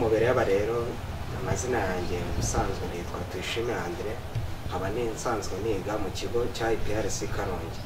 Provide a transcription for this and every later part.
mubere yaba rero amazina yanjye ubusanzwe nitwa Tuyishime Andre nkaba nsanzwe niga mu kigo cya IPRC Karongi.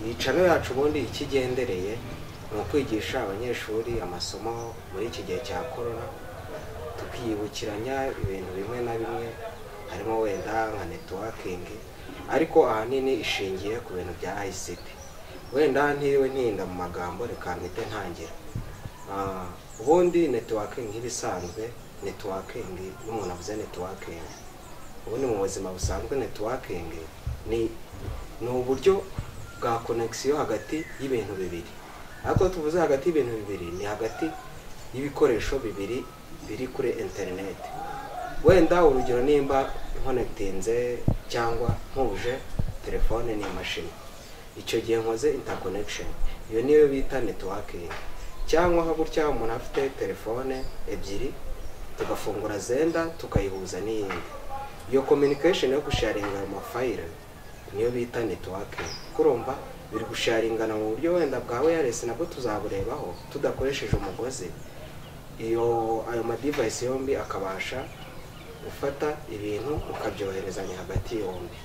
Iyi channel yacu ubundi ikigendereye mu kwigisha abanyeshuri amasomo muri iki gihe cya corona, tukiyibukiranya ibintu bimwe na bimwe harimo wenda nka networking, ariko ahanini ishingiye ku bintu bya ICT. Wenda ntiriwe ntinda mu magambo, reka mpite ntangira. Ubundi networking nk'ibisanzwe, networking n'umuntu avuze networking, ubundi mu buzima busanzwe networking ni uburyo bwa connection hagati y'ibintu bibiri. Ariko tuvuze hagati y'ibintu bibiri ni hagati y'ibikoresho bibiri biri kuri internet. Wenda urugero nimba connectinze cyangwa mpuje telefone ni machine, icyo gihe nkoze interconnection, iyo niyo bita networking. Cyangwa nka gutya umuntu afite telefone ebyiri tugafungura zenda tukayihuza n'iyindi, iyo communication yo gusharinga ama file niyo bita networking. Kurumva biri gusharingana mu buryo wenda bwa wireless, nabwo tuzaburebaho tudakoresheje umugozi. Ayo ma device yombi akabasha gufata ibintu ukabyoherezanya hagati yombi.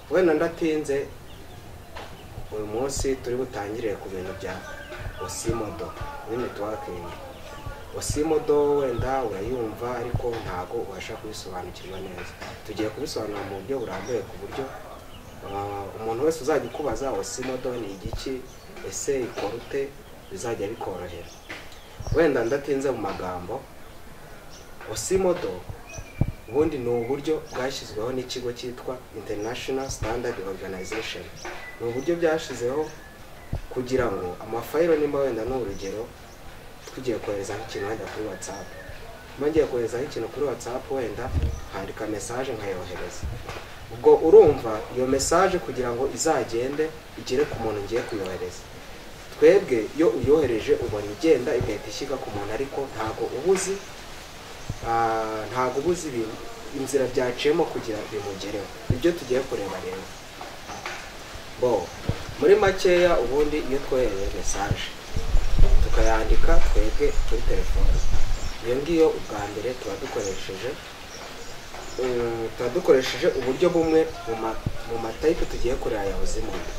Wenda ndatinze, uyu munsi turi butangire ku bintu bya Osimodo ni networking. Osimodo wenda urayumva ariko ntago ubasha kubisobanukirwa neza. Tugiye kubisobanura mu buryo burambuye ku buryo umuntu wese uzajya kubaza Osimodo ni igiki, ese ikorute, bizajya bikorohera. Wenda ndatinze mu magambo, Osimodo ubundi ni uburyo bwashyizweho n'ikigo cyitwa International Standard Organization. Ni uburyo byashizeho kugira ngo amafayiro nimba wenda n'urugero tugiye kohereza nk'ikintu wenda kuri WhatsApp, ngiye kohereza nk'ikintu kuri WhatsApp, wenda handika message nkayohereza. Ubwo urumva iyo message kugira ngo izagende igere ku muntu ngiye kuyohereza, twebwe iyo uyohereje ubona igenda igahita ishyika ku muntu, ariko ntago ubuzi inzira byaciyemo kugira bimugereho. Ibyo tugiye kureba rero. Muri makeya ubundi iyo twohereye message tukayandika twebwe kuri telefone, iyo ngiyo ubwa mbere tuba dukoresheje uburyo bumwe mu matype tugiye kureba ya Osimodo.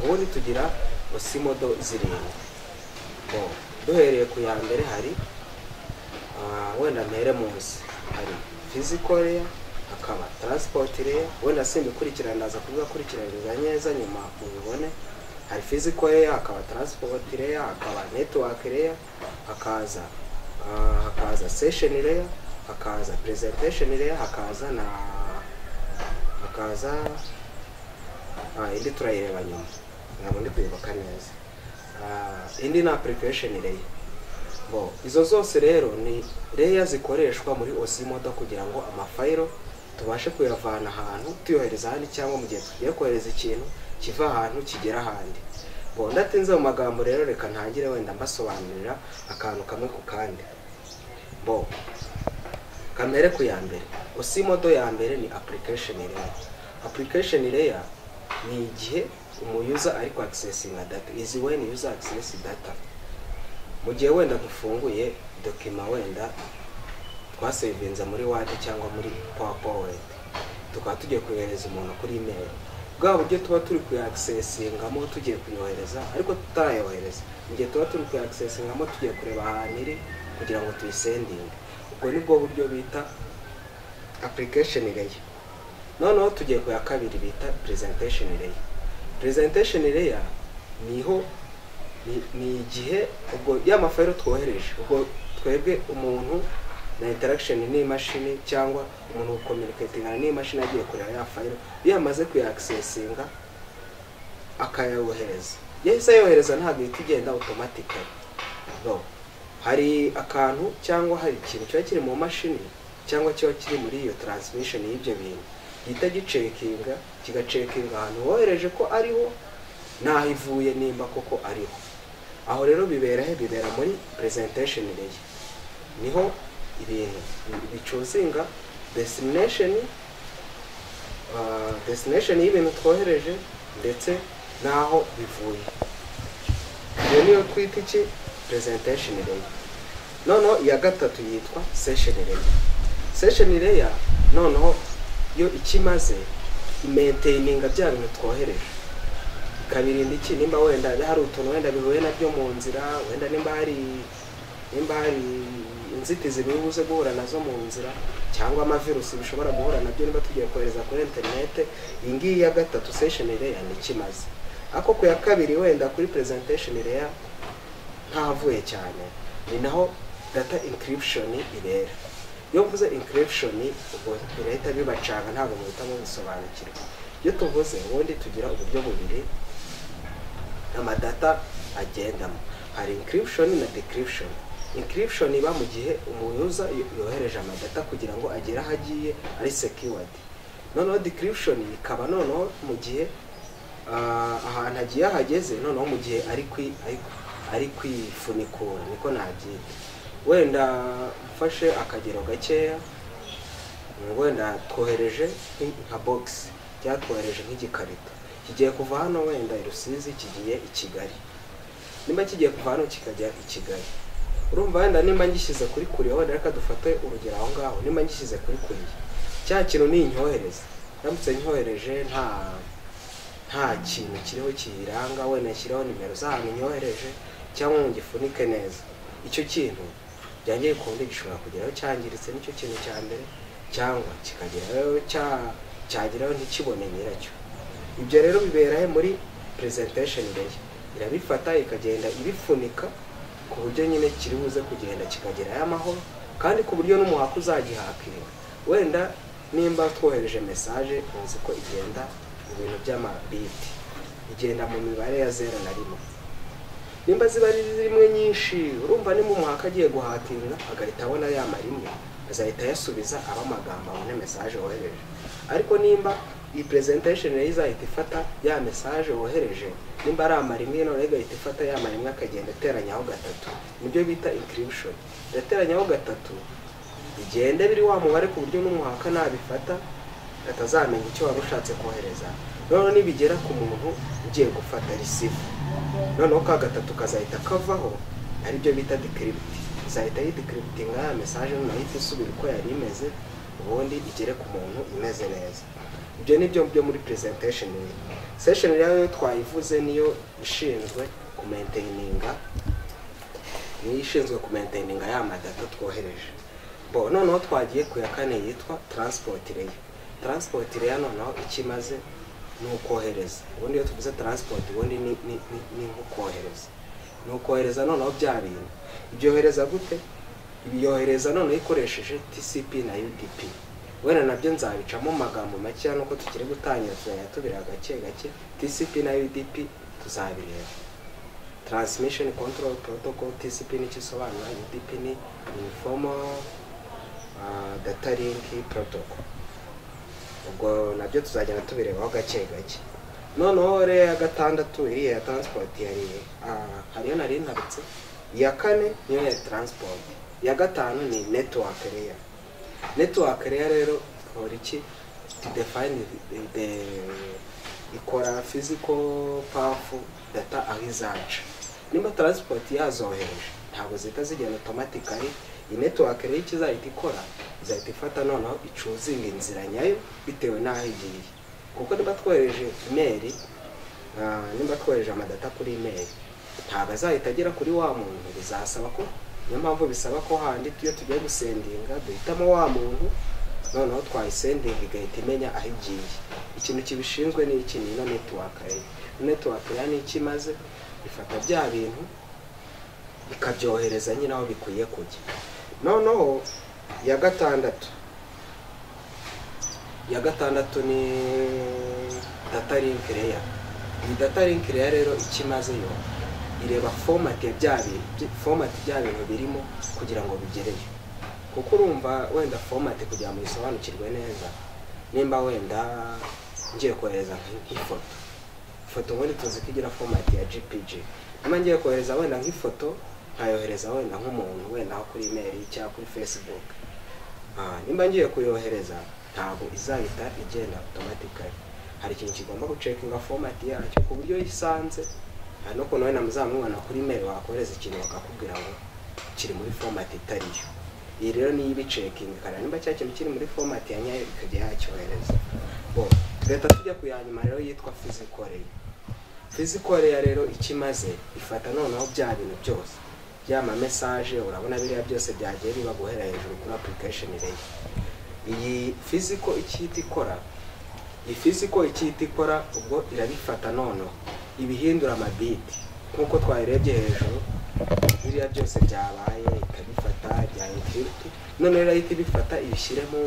Ubundi tugira Osimodo zirindwi. Duhereye ku ya mbere hari wenda mpere munsi, hari physical layer, hakaba transport layer. Wenda simbikurikirana ndaza kubikurikirana neza nyuma mubibone. Hari physical layer, hakaba transport layer, hakaba network layer, hakaza session layer, hakaza presentation layer, hakaza indi turayireba nyuma ntabwo ndi kwibuka neza. Indi na application layer. Izo zose rero ni layer zikoreshwa muri Osimodo kugira ngo amafayiro tubashe kuyavana ahantu tuyohereza ahandi, cyangwa mu gihe tugiye kohereza ikintu kiva ahantu kigera ahandi. Ndatinze mu magambo rero, reka ntangire wenda mbasobanurira akantu kamwe ku kandi. Kamere ku ya mbere, Osimodo ya mbere ni application layer. Application layer ni igihe user ari ku accessing data, is when user access data. Mu gihe wenda dufunguye document wenda twasevinze muri Word cyangwa muri PowerPoint, tukaba tugiye kuyohereza umuntu kuri email, bwa buryo tuba turi ku accessingamo tugiye kuyohereza ariko tutarayohereza, mu gihe tuba turi ku accessingamo tugiye kureba ahantu iri kugira ngo tuyisendinge. Ubwo nibwo buryo bita application layer. Noneho tugiye ku ya kabiri bita presentation layer. Presentation layer niho ni igihe ubwo y'amafayiro twohereje, ubwo twebwe umuntu na interaction n'imashini cyangwa umuntu communicatingana n'imashini agiye kureba ya fayiro, iyo amaze kuyaccessinga akayohereza. Yahise yohereza ntabwo igenda automatically. Hari akantu cyangwa hari ikintu cyo kiri mu mashini cyangwa cyo kiri muri iyo transmission y'ibyo bintu gihita gicekinga, kigacekinga ahantu wohereje ko ariho naho ivuye nimba koko ariho. Aho rero bibera muri presentation layer. Niho ibintu bicuzinga destination y'ibintu twohereje ndetse naho bivuye. Iyo niyo twita iki presentation layer. noneho iya gatatu yitwa session layer. Session layer noneho yo ikimaze maintaining bya bintu twohereje, kabirinda iki nimba wenda hari utuntu wenda bihuye nabyo mu nzira, wenda nimba hari inzitizi bibuze guhura nazo mu nzira, cyangwa amavirusi bishobora guhura nabyo niba tugiye kohereza kuri internet. Iyi ngiyi ya gatatu session layer ni ikimaze. Ako ku ya kabiri wenda kuri presentation layer ntavuye cyane, ni naho data encryption ibera. Iyo mvuze encryption ubwo birahita bibacanga, ntabwo muhitamo bisobanukirwa. Iyo tuvuze ubundi tugira uburyo bubiri amadata agendamo, hari encryption na decryption. Encryption iba mu gihe umuyoza yohereje amadata kugira ngo agere aho agiye ari secured. Noneho decryption ikaba noneho mu gihe ahantu agiye hageze, noneho mu gihe ari kwifunikura, niko nabyita. Wenda mfashe akagero gakeya, wenda twohereje nka box cyangwa twohereje nk'igikarito kigiye kuva hano wenda i Rusizi kigiye i Kigali. Nimba kigiye kuva hano kikajya i Kigali, urumva wenda nimba ngishyize kuri kuriya, wenda reka dufate urugero aho ngaho, nimba ngishyize kuri kuriya cya kintu ni inyohereza, ndamutse nyohereje nta kintu kiriho kiranga, wenda nshyiraho nimero z'ahantu nyohereje cyangwa ngifunike neza, icyo kintu byangiye kundi gishobora kugeraho cyangiritse, nicyo kintu cya mbere, cyangwa kikageraho cyageraho ntikibone nyiracyo. Ibyo rero bibera muri presentation layer, irabifata ikagenda ibifunika ku buryo nyine kiri buze kugenda kikagerayo amahoro, kandi ku buryo n'umuhaka uzagihakinga. Wenda nimba twohereje message uzi ko igenda mu bintu by'amabiti, igenda mu mibare ya 0 na 1. Nimba ziba ari zimwe nyinshi, urumva nimba umuhaka agiye guhakinga agahita abona ya marimwe, azahita yasubiza aba magambo abone message wohereje. Ariko nimba iyi presentation rero izahita ifata ya message wohereje, nimba ari amarimwe none igahita ifata ya marimwe akagenda ateranyaho gatatu, nibyo bita encryption. Irateranyaho gatatu igende biri wa mubare ku buryo n'umuhaka nabifata atazamenya icyo waba ushatse kohereza. None nibigera ku muntu ugiye gufata receive, noneho ka gatatu kazahita kavaho, ari byo bita decrypt. Izahita yidecryptinga ya message n'ahita isubira uko yari imeze, ubundi igere ku muntu imeze neza. Ibyo nibyo byo muri presentation layer. Session layer twayivuze niyo ishinzwe kumaintaininga ya madata twohereje. Noneho twagiye ku ya kane yitwa transport layer. Transport layer noneho ikimaze ni ukohereza. Ubundi iyo tuvuze transport ubundi ni ukohereza. Ni ukohereza noneho bya bintu. Ibyohereza gute? Ibiyohereza noneho ikoresheje TCP na UDP. Wenda nabyo nzabicamo magambo make nuko tukiri gutangira tubira gake gake. TCP na UDP tuzabireba. Transmission Control Protocol, TCP ni kisobanura, UDP ni Informal Data Link Protocol. Ubwo nabyo tuzagenda tubirebaho gake gake. Noneho rero ya gatandatu iri ya transport yari hariyo nari ntabitse. Ya kane niyo ya transport. Ya gatanu ni network layer. Network layer rero for iki to define ikora physical powerful data ahizaje. Nimba transport yazohereje ntabwo zita zigenda automatically. I network layer ikizahita ikora izahita ifata noneho icuzinga inzira nyayo bitewe n'aho igiye. Kuko nimba twohereje email, nimba twohereje amadata kuri email, ntabwo azahita agera kuri wa muntu, bizasaba ko niyo mpamvu bisaba ko handi iyo tugiye gusendinga duhitamo wa muntu, noneho twayisendinga igahita imenya aho igiye. Ikintu kibishinzwe ni iki? Ni network layer. Network layer ni ikimaze ifata bya bintu ikabyohereza nyine aho bikwiye kujya. Noneho ya gatandatu ni data link layer. Iyi data link layer rero ikimaze yo ireba format bya bintu birimo kugira ngo bigereyo. Kuko urumva wenda format kugira ngo isobanukirwe neza, nimba wenda ngiye kohereza nk'ifoto wenda tuzi kigira format ya JPG. Nimba ngiye kohereza wenda nk'ifoto nkayohereza wenda nk'umuntu wenda kuri email cyangwa kuri Facebook, nimba ngiye kuyohereza ntabwo izahita igenda automatically. Hari ikintu kigomba gucekinga format yacyo ku buryo yisanze, no kuno wenda muzamubona kuri email wakohereza ikintu bakakubwira ngo kiri muri format itariyo. Iyi rero niyo ibicekinga ikareba nimba cya kintu kiri muri format ya nyayo ikajya yacyohereza. Leta tujya kuyanyuma rero yitwa physical layer. Physical layer rero ikimaze ifata noneho bya bintu byose byama message urabona biriya byose byagiye biba guhera hejuru kuri application layer. Iyi physical ikiti ikora ubwo irabifata noneho ibihindura amabiti nkuko twayirebye hejuru biriya byose byabaye ikabifata bya encrypt none rero ibifata ibishyiremo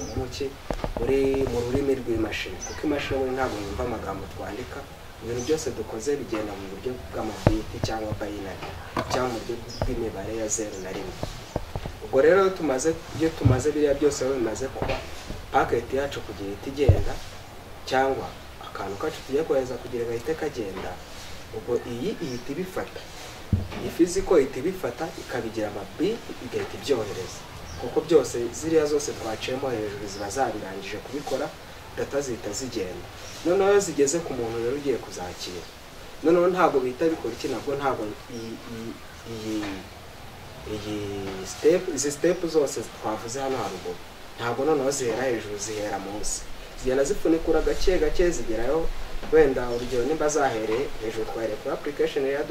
mu rurimi rw'imashini kuko imashini ntabwo yumva amagambo twandika ibintu byose dukoze bigenda mu buryo bw'amabiti cyangwa binary cyangwa mu buryo bw'imibare ya 0 na 1. Ubwo rero tumaze biriya byose bimaze kuba packet yacu kugira itigenda cyangwa akantu kacu tugiye kohereza kugira gahite kagenda ubwo iyi ihita ibifata iyi physical ihita ibifata ikabigira amabiti igahita ibyohereza kuko byose ziriya zose twaciyemo hejuru ziba zabirangije kubikora data zihita zigenda noneho zigeze ku muntu rero ugiye kuzakira noneho ntabwo bihita bikora iki nabwo ntabwo izi step zose twavuze hano haruguru ntabwo noneho zihera hejuru zihera munsi zigenda zifunikura gake zigerayo wenda urugero nimba zahereye hejuru twahereye kuri application ya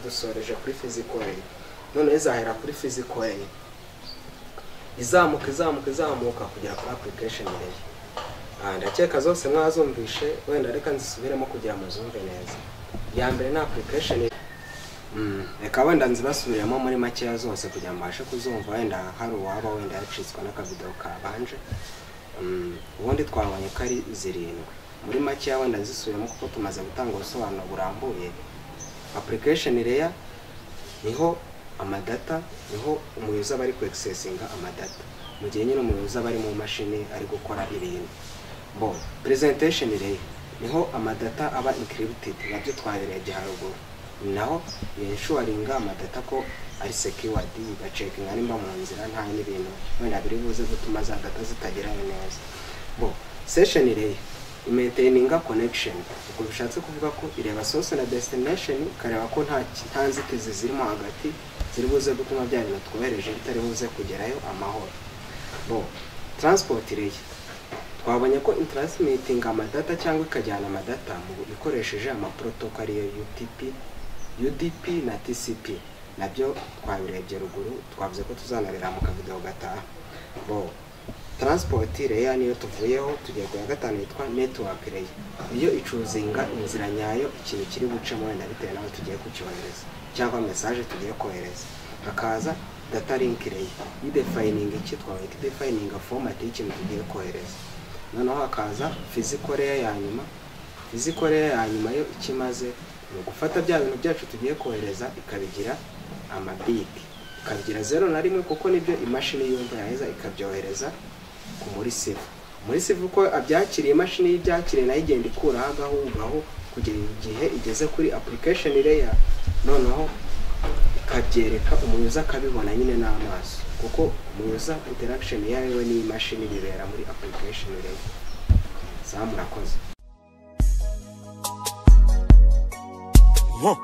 dusoreje kuri physical layer noneho zahera kuri physical layer izamuka kugera kuri application layer. Ndakeka zose mwazumvishe wenda reka nzisubiremo kugira muzumve neza. Ya mbere na application reka wenda nzibasubiremo muri make zose kugira mbashe kuzumva wenda hari uwaba wenda yacitswe n'akavideo kabanje. Ubundi twabonye ko ari 7 muri make wenda nzisubiremo kuko tumaze gutanga ubusobanuro burambuye. Application layer niho amadata niho umuyuza bari ku accessinga amadata mu gihe nyine umuyuza bari mu mashini ari gukora ibintu. Presentation layer niho amadata aba encrypted nabyo twabirebye haruguru naho yenshuringa amadata ko ari secured bacheckinga nimba mu nzira nta n'ibintu wenda biri buze gutuma za data zitagera neza. Session layer maintaininga connection uko bishatse kuvuga ko ireba source na destination kareba ko nta nzitizi zirimo hagati ziri buze gutuma bya bintu twohereje bitari buze kugerayo amahoro. Transport layer twabonye ko transmitting amadata cyangwa ikajyana amadata mu bikoresheje amaprotocol ariyo UDP na TCP nabyo twabirebye ruguru twavuze ko tuzanabera mu kavideo gataha. Transport layer niyo tuvuyeho tugiye ku ya gatanu yitwa network layer iyo icuzinga inzira nyayo ikintu kiri gucamo wenda bitewe naho tugiye kucyohereza cyangwa message tugiye kohereza. Hakaza data link layer idefining iki twabita defining format y'ikintu tugiye kohereza. Noneho hakaza physical layer ya nyuma. Physical layer ya nyuma yo ikimaze ni gufata bya bintu byacu tugiye kohereza ikabigira amabiti ikabigira 0 na 1 kuko nibyo imashini yumva yaheza ikabyohereza ku muri sieve ko abyakiriye imashini y'ibyakiriye nayo igenda ikura hagaho kugera igihe igeze kuri application layer noneho ikabyereka umuyuza akabibona nyine n'amaso kuko umuyuza interaction yawe n'imashini bibera muri application layer. Murakoze. Huh.